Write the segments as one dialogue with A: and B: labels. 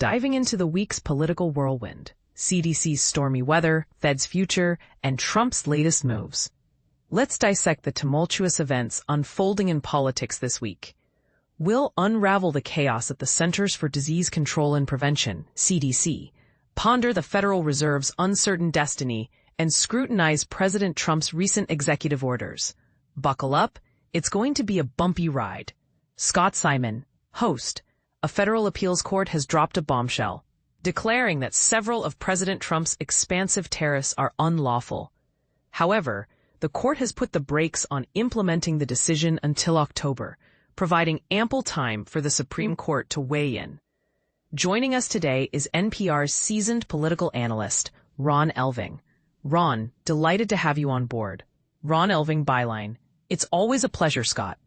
A: diving into the week's political whirlwind, CDC's stormy weather, Fed's future, and Trump's latest moves. Let's dissect the tumultuous events unfolding in politics this week. We'll unravel the chaos at the Centers for Disease Control and Prevention, CDC, ponder the Federal Reserve's uncertain destiny, and scrutinize President Trump's recent executive orders. Buckle up, it's going to be a bumpy ride. Scott Simon, host, a federal appeals court has dropped a bombshell, declaring that several of President Trump's expansive tariffs are unlawful. However, the court has put the brakes on implementing the decision until October, providing ample time for the Supreme Court to weigh in. Joining us today is NPR's seasoned political analyst, Ron Elving. Ron, delighted to have you on board. Ron Elving byline, it's always a pleasure, Scott.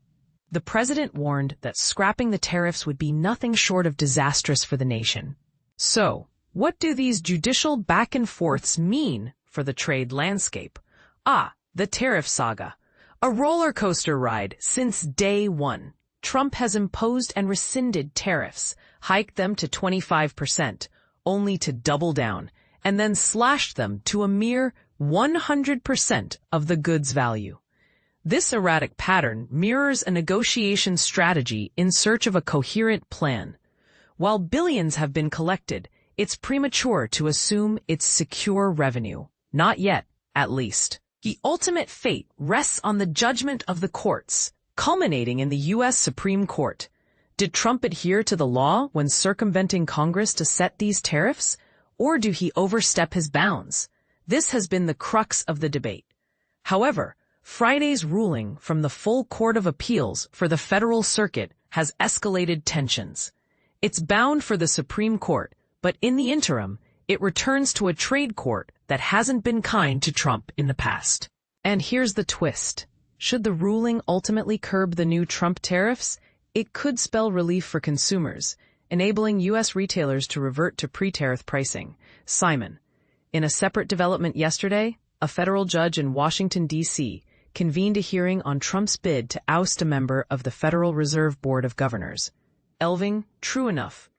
A: The president warned that scrapping the tariffs would be nothing short of disastrous for the nation. So, what do these judicial back and forths mean for the trade landscape? The tariff saga. A roller coaster ride since day one. Trump has imposed and rescinded tariffs, hiked them to 25%, only to double down, and then slashed them to a mere 100% of the goods value. This erratic pattern mirrors a negotiation strategy in search of a coherent plan. While billions have been collected, it's premature to assume it's secure revenue. Not yet, at least. The ultimate fate rests on the judgment of the courts, culminating in the U.S. Supreme Court. Did Trump adhere to the law when circumventing Congress to set these tariffs, or do he overstep his bounds? This has been the crux of the debate. However, Friday's ruling from the full Court of Appeals for the Federal Circuit has escalated tensions. It's bound for the Supreme Court, but in the interim, it returns to a trade court that hasn't been kind to Trump in the past. And here's the twist. Should the ruling ultimately curb the new Trump tariffs, it could spell relief for consumers, enabling U.S. retailers to revert to pre-tariff pricing. Simon, in a separate development yesterday, a federal judge in Washington, D.C., convened a hearing on Trump's bid to oust a member of the Federal Reserve Board of Governors. Elving, true enough.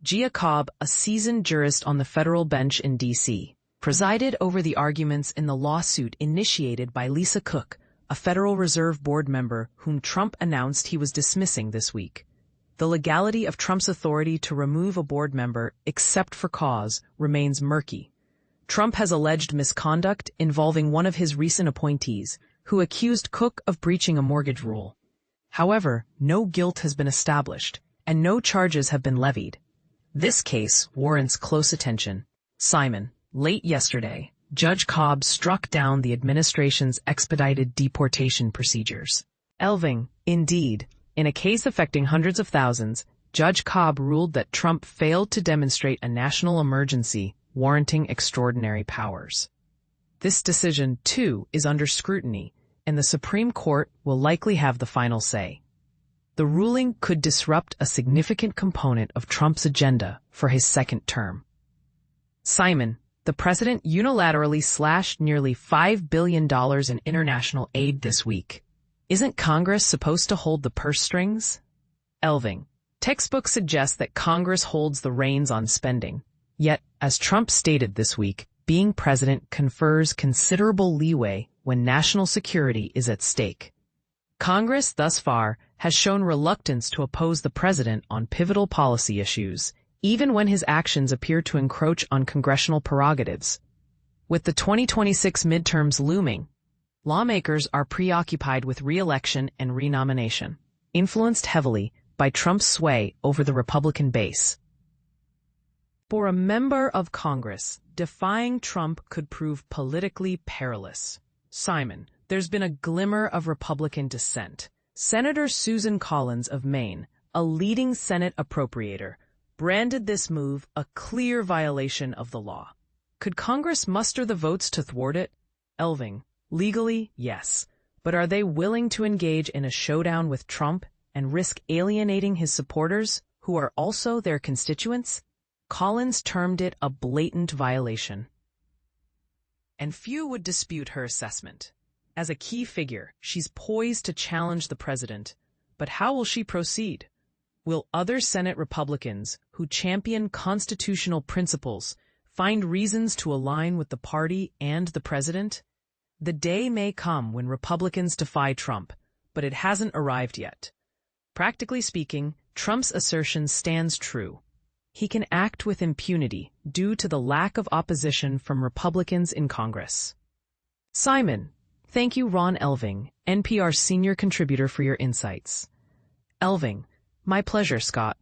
A: Gia Cobb, a seasoned jurist on the federal bench in D.C., presided over the arguments in the lawsuit initiated by Lisa Cook, a Federal Reserve Board member whom Trump announced he was dismissing this week. The legality of Trump's authority to remove a board member, except for cause, remains murky. Trump has alleged misconduct involving one of his recent appointees, who accused Cook of breaching a mortgage rule. However, no guilt has been established, and no charges have been levied. This case warrants close attention. Simon, late yesterday, Judge Cobb struck down the administration's expedited deportation procedures. Elving, indeed, in a case affecting hundreds of thousands, Judge Cobb ruled that Trump failed to demonstrate a national emergency warranting extraordinary powers. This decision, too, is under scrutiny, and the Supreme Court will likely have the final say. The ruling could disrupt a significant component of Trump's agenda for his second term. Simon, the president unilaterally slashed nearly $5 billion in international aid this week. Isn't Congress supposed to hold the purse strings? Elving, textbooks suggest that Congress holds the reins on spending. Yet, as Trump stated this week, being president confers considerable leeway when national security is at stake. Congress, thus far, has shown reluctance to oppose the president on pivotal policy issues, even when his actions appear to encroach on congressional prerogatives. With the 2026 midterms looming, lawmakers are preoccupied with re-election and renomination, influenced heavily by Trump's sway over the Republican base. For a member of Congress, defying Trump could prove politically perilous. Simon, there's been a glimmer of Republican dissent. Senator Susan Collins of Maine, a leading Senate appropriator, branded this move a clear violation of the law. Could Congress muster the votes to thwart it? Elving, legally, yes. But are they willing to engage in a showdown with Trump and risk alienating his supporters, who are also their constituents? Collins termed it a blatant violation. And few would dispute her assessment. As a key figure, she's poised to challenge the president. But how will she proceed? Will other Senate Republicans who champion constitutional principles find reasons to align with the party and the president? The day may come when Republicans defy Trump, but it hasn't arrived yet. Practically speaking, Trump's assertion stands true. He can act with impunity due to the lack of opposition from Republicans in Congress. Simon, thank you, Ron Elving, NPR senior contributor, for your insights. Elving, my pleasure, Scott.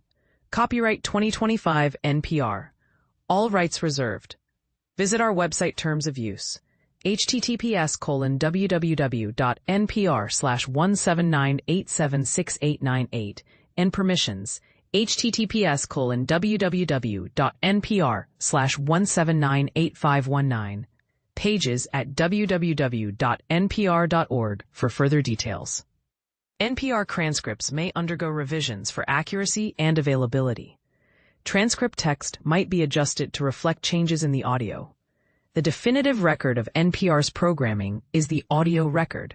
A: Copyright 2025 NPR. All rights reserved. Visit our website terms of use. https://179876898 and permissions https://www.npr/1798519 pages at www.npr.org for further details. NPR transcripts may undergo revisions for accuracy and availability. Transcript text might be adjusted to reflect changes in the audio. The definitive record of NPR's programming is the audio record.